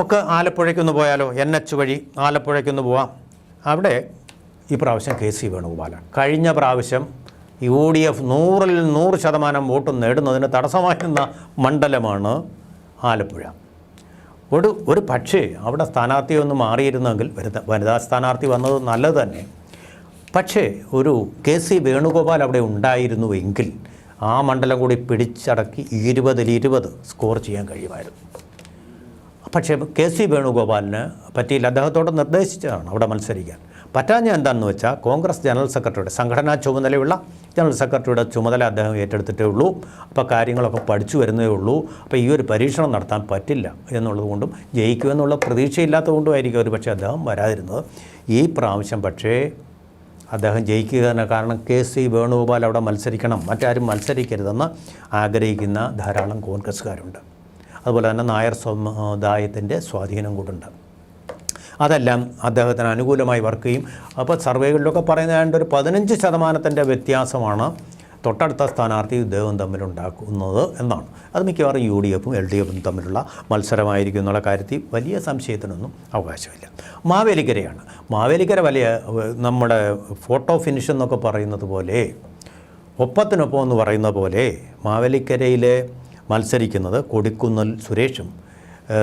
നമുക്ക് ആലപ്പുഴയ്ക്കൊന്ന് പോയാലോ? NH വഴി ആലപ്പുഴയ്ക്കൊന്ന് പോവാം. അവിടെ ഈ പ്രാവശ്യം KC വേണുഗോപാലാണ്. കഴിഞ്ഞ പ്രാവശ്യം UDF 100% വോട്ട് നേടുന്നതിന് തടസ്സമായിരുന്ന മണ്ഡലമാണ് ആലപ്പുഴ. ഒരു പക്ഷേ അവിടെ സ്ഥാനാർത്ഥി ഒന്ന് മാറിയിരുന്നെങ്കിൽ, വനിതാ സ്ഥാനാർത്ഥി വന്നത് നല്ലത് തന്നെ. പക്ഷേ ഒരു KC വേണുഗോപാൽ അവിടെ ഉണ്ടായിരുന്നുവെങ്കിൽ ആ മണ്ഡലം കൂടി പിടിച്ചടക്കി 20-20 സ്കോർ ചെയ്യാൻ കഴിയുമായിരുന്നു. പക്ഷേ KC വേണുഗോപാലിന് പറ്റിയില്ല. അദ്ദേഹത്തോട് നിർദ്ദേശിച്ചതാണ് അവിടെ മത്സരിക്കാൻ. പറ്റാഞ്ഞ എന്താണെന്ന് വെച്ചാൽ കോൺഗ്രസ് ജനറൽ സെക്രട്ടറിയുടെ സംഘടനാ ചുമതലയുള്ള ജനറൽ സെക്രട്ടറിയുടെ ചുമതല അദ്ദേഹം ഏറ്റെടുത്തിട്ടേ ഉള്ളൂ. അപ്പോൾ കാര്യങ്ങളൊക്കെ പഠിച്ചു വരുന്നേ ഉള്ളൂ. അപ്പോൾ ഈ ഒരു പരീക്ഷണം നടത്താൻ പറ്റില്ല എന്നുള്ളതുകൊണ്ടും ജയിക്കുമെന്നുള്ള പ്രതീക്ഷയില്ലാത്തതുകൊണ്ടും ആയിരിക്കും ഒരു പക്ഷേ അദ്ദേഹം വരാതിരുന്നത്. ഈ പ്രാവശ്യം പക്ഷേ അദ്ദേഹം ജയിക്കുക തന്നെ. കാരണം KC വേണുഗോപാൽ അവിടെ മത്സരിക്കണം, മറ്റാരും മത്സരിക്കരുതെന്ന് ആഗ്രഹിക്കുന്ന ധാരാളം കോൺഗ്രസ്സുകാരുണ്ട്. അതുപോലെ തന്നെ നായർ സമുദായത്തിൻ്റെ സ്വാധീനം കൂടുണ്ട്. അതെല്ലാം അദ്ദേഹത്തിന് അനുകൂലമായി വർക്ക് ചെയ്യും. അപ്പോൾ സർവേകളിലൊക്കെ പറയുന്നതാണ്ട് ഒരു 15% വ്യത്യാസമാണ് തൊട്ടടുത്ത സ്ഥാനാർത്ഥി ഇദ്ദേഹം തമ്മിലുണ്ടാക്കുന്നത് എന്നാണ്. അത് മിക്കവാറും UDFും LDFും തമ്മിലുള്ള മത്സരമായിരിക്കും എന്നുള്ള കാര്യത്തിൽ വലിയ സംശയത്തിനൊന്നും അവകാശമില്ല. മാവേലിക്കരയാണ്. മാവേലിക്കര വലിയ നമ്മുടെ ഫോട്ടോ ഫിനിഷ് എന്നൊക്കെ പറയുന്നത് പോലെ, ഒപ്പത്തിനൊപ്പം എന്ന് പറയുന്ന പോലെ മാവേലിക്കരയിലെ മത്സരിക്കുന്നത് കൊടിക്കുന്നിൽ സുരേഷും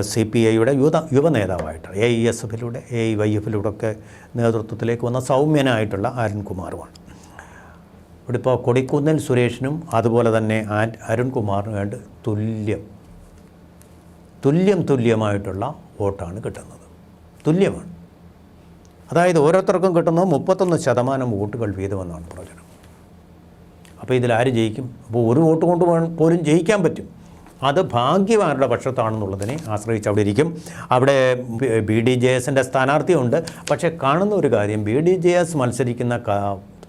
CPIയുടെ യുവ നേതാവായിട്ടാണ് AESFിലൂടെ AYFിലൂടെ ഒക്കെ നേതൃത്വത്തിലേക്ക് വന്ന സൗമ്യനായിട്ടുള്ള അരുൺകുമാറുമാണ്. ഇവിടെ ഇപ്പോൾ കൊടിക്കുന്നിൽ സുരേഷിനും അതുപോലെ തന്നെ അരുൺകുമാറിനും വേണ്ടി തുല്യമായിട്ടുള്ള വോട്ടാണ് കിട്ടുന്നത്. തുല്യമാണ്. അതായത് ഓരോരുത്തർക്കും കിട്ടുന്നത് 31% വോട്ടുകൾ വീതമെന്നാണ് പ്രവചനം. അപ്പോൾ ഇതിലാര് ജയിക്കും? അപ്പോൾ ഒരു വോട്ട് കൊണ്ട് പോലും ജയിക്കാൻ പറ്റും. അത് ഭാഗ്യവാരുടെ പക്ഷത്താണെന്നുള്ളതിനെ ആശ്രയിച്ച് അവിടെ ഇരിക്കും. അവിടെ BDJSൻ്റെ സ്ഥാനാർത്ഥിയുണ്ട്. പക്ഷേ കാണുന്ന ഒരു കാര്യം, BDJS മത്സരിക്കുന്ന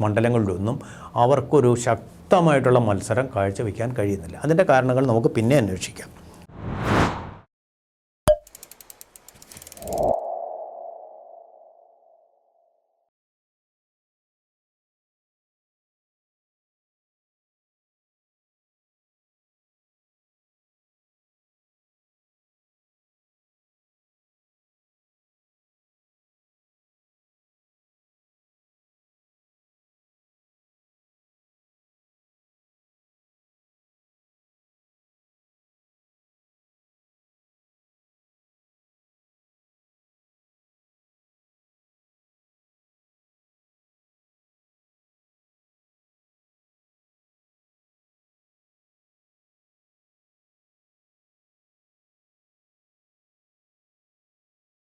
മണ്ഡലങ്ങളിലൊന്നും അവർക്കൊരു ശക്തമായിട്ടുള്ള മത്സരം കാഴ്ചവെക്കാൻ കഴിയുന്നില്ല. അതിൻ്റെ കാരണങ്ങൾ നമുക്ക് പിന്നെ അന്വേഷിക്കാം.